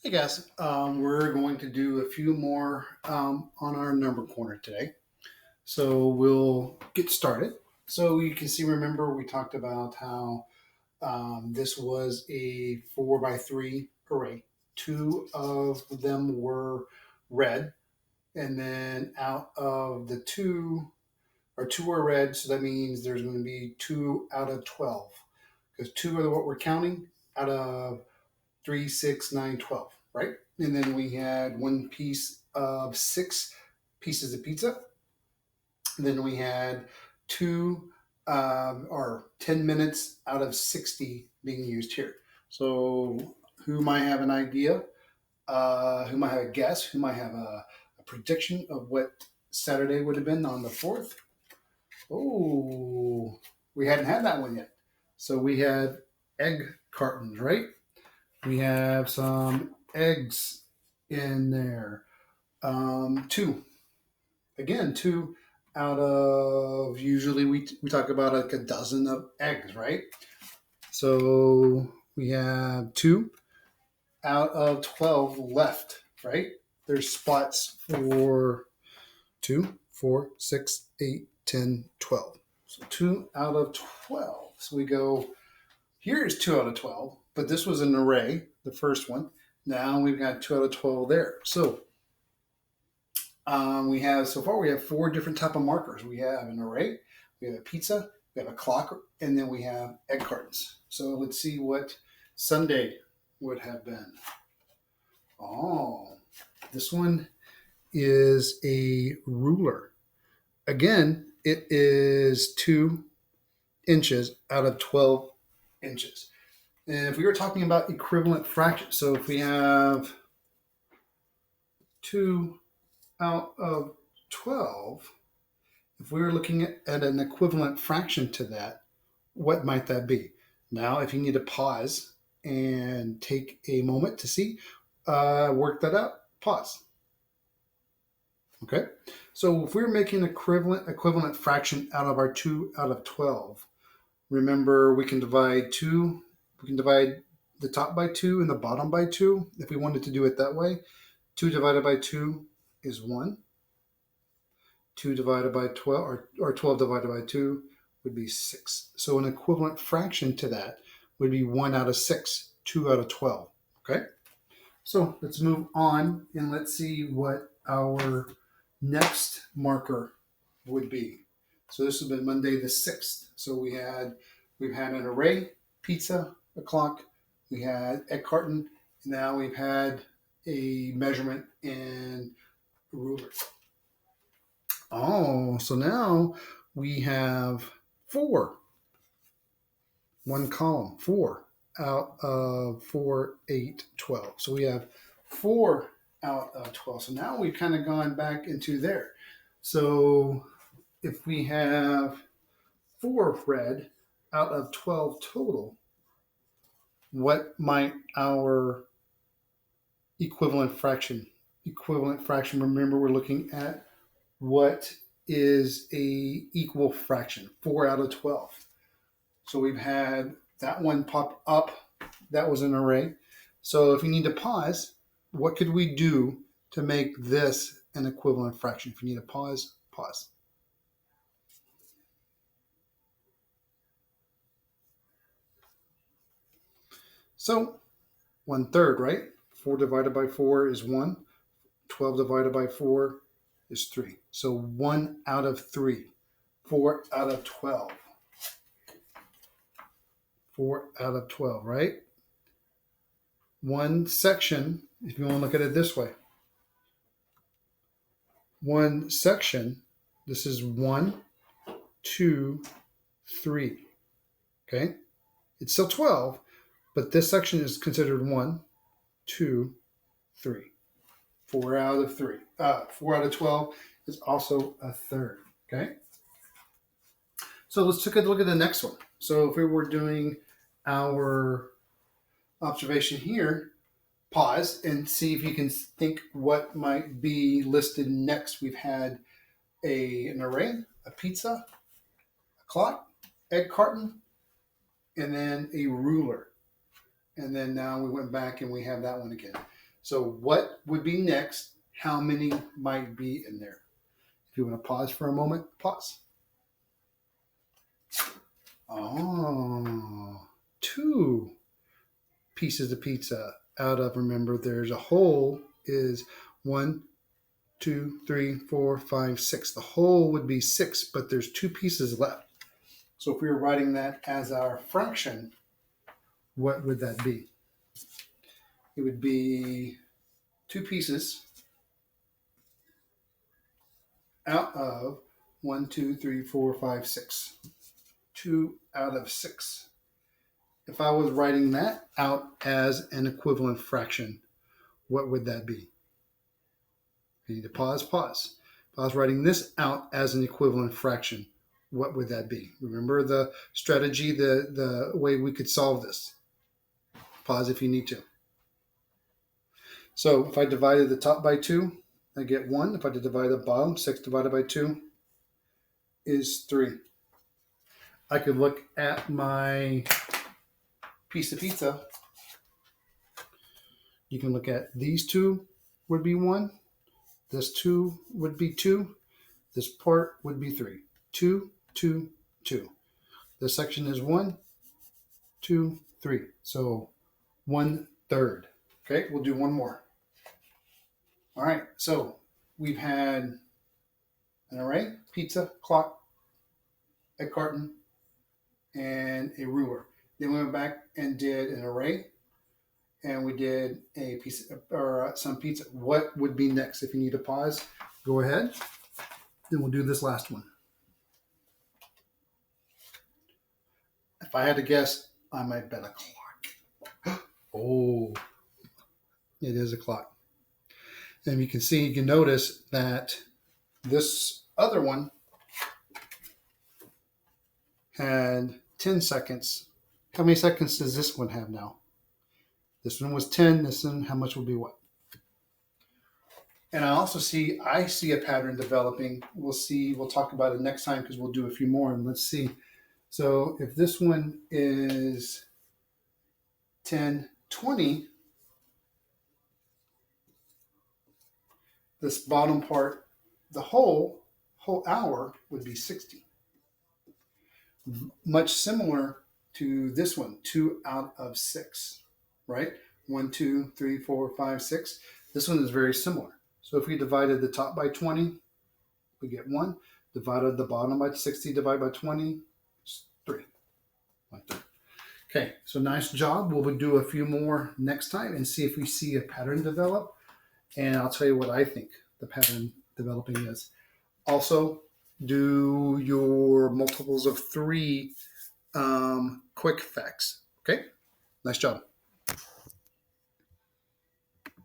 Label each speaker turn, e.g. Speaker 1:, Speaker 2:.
Speaker 1: Hey guys, we're going to do a few more on our number corner today. So we'll get started. So you can see, remember, we talked about how this was a 4 by 3 array. Two of them were red, and then out of the two, or two were red, so that means there's going to be 2 out of 12. Because two are what we're counting out of 3, 6, 9, 12, right? And then we had one piece of 6 pieces of pizza. And then we had two or 10 minutes out of 60 being used here. So who might have an idea? Who might have a guess? Who might have a prediction of what Saturday would have been on the 4th? Oh, we hadn't had that one yet. So we had egg cartons, right? We have some eggs in there. Two. Again, two out of usually we talk about like a dozen of eggs, right? So we have 2 out of 12 left, right? There's spots for 2, 4, 6, 8, 10, 12. So 2 out of 12. So we go, here's 2 out of 12, but this was an array, the first one. Now we've got 2 out of 12 there. So we have so far we have 4 different type of markers. We have an array, we have a pizza, we have a clock, and then we have egg cartons. So let's see what Sunday would have been. Oh, this one is a ruler. Again, it is 2 inches out of 12 inches. And if we were talking about equivalent fractions, so if we have 2 out of 12, if we were looking at an equivalent fraction to that, what might that be? Now, if you need to pause and take a moment to see, work that out, pause. Okay. So if we're making an equivalent fraction out of our 2 out of 12, remember we can divide the top by 2 and the bottom by 2 if we wanted to do it that way. 2 divided by 2 is 1. 2 divided by 12, or 12 divided by 2 would be 6. So an equivalent fraction to that would be 1 out of 6, 2 out of 12. Okay? So let's move on and let's see what our next marker would be. So this has been Monday the 6th. So we've had an array, pizza, a clock, we had egg carton, and now we've had a measurement and a ruler. Oh, so now we have 4, one column, 4 out of 4, 8, 12. So we have 4 out of 12. So now we've kind of gone back into there. So if we have 4 red out of 12 total, what might our equivalent fraction, remember we're looking at what is a equal fraction, 4 out of 12. So we've had that one pop up. That was an array. So if you need to pause, what could we do to make this an equivalent fraction? If you need to pause, pause. So 1/3, right? 4 divided by 4 is 1. 12 divided by 4 is 3. So 1 out of 3. 4 out of 12. 4 out of 12, right? One section, if you want to look at it this way, one section, this is 1, 2, 3. Okay? It's still 12, but this section is considered 1, 2, 3. 4 out of 3. 4 out of 12 is also a third. Okay? So let's take a look at the next one. So if we were doing our observation here, pause and see if you can think what might be listed next. We've had an array, a pizza, a clock, egg carton, and then a ruler. And then now we went back and we have that one again. So what would be next? How many might be in there? If you want to pause for a moment, pause. Oh, two pieces of pizza out of, remember, there's a whole is 1, 2, 3, 4, 5, 6. The whole would be 6, but there's 2 pieces left. So if we were writing that as our fraction, what would that be? It would be 2 pieces out of 1, 2, 3, 4, 5, 6. 2 out of 6. If I was writing that out as an equivalent fraction, what would that be? You need to pause, pause. If I was writing this out as an equivalent fraction, what would that be? Remember the strategy, the way we could solve this. Pause if you need to. So if I divided the top by 2, I get 1. If I divide the bottom, 6 divided by 2 is 3. I could look at my piece of pizza. You can look at these 2 would be 1. This 2 would be 2. This part would be 3. 2, 2, 2. This section is 1, 2, 3. So 1/3. Okay, we'll do one more. All right, so we've had an array, pizza, clock, a carton, and a ruler. Then we went back and did an array, and we did a piece or some pizza. What would be next? If you need to pause, go ahead. Then we'll do this last one. If I had to guess, I might bet a clock. Oh, it is a clock. And you can see, you can notice that this other one had 10 seconds. How many seconds does this one have now? This one was 10. This one, how much will be what? And I see a pattern developing. We'll talk about it next time because we'll do a few more and let's see. So if this one is 10, 20, this bottom part, the whole hour would be 60. Much similar to this one, 2 out of 6, right? 1, 2, 3, 4, 5, 6. This one is very similar. So if we divided the top by 20, we get 1. Divided the bottom by 60, divided by 20, it's 3. Like that. Okay, so nice job. We'll do a few more next time and see if we see a pattern develop. And I'll tell you what I think the pattern developing is. Also, do your multiples of 3 quick facts. Okay, nice job.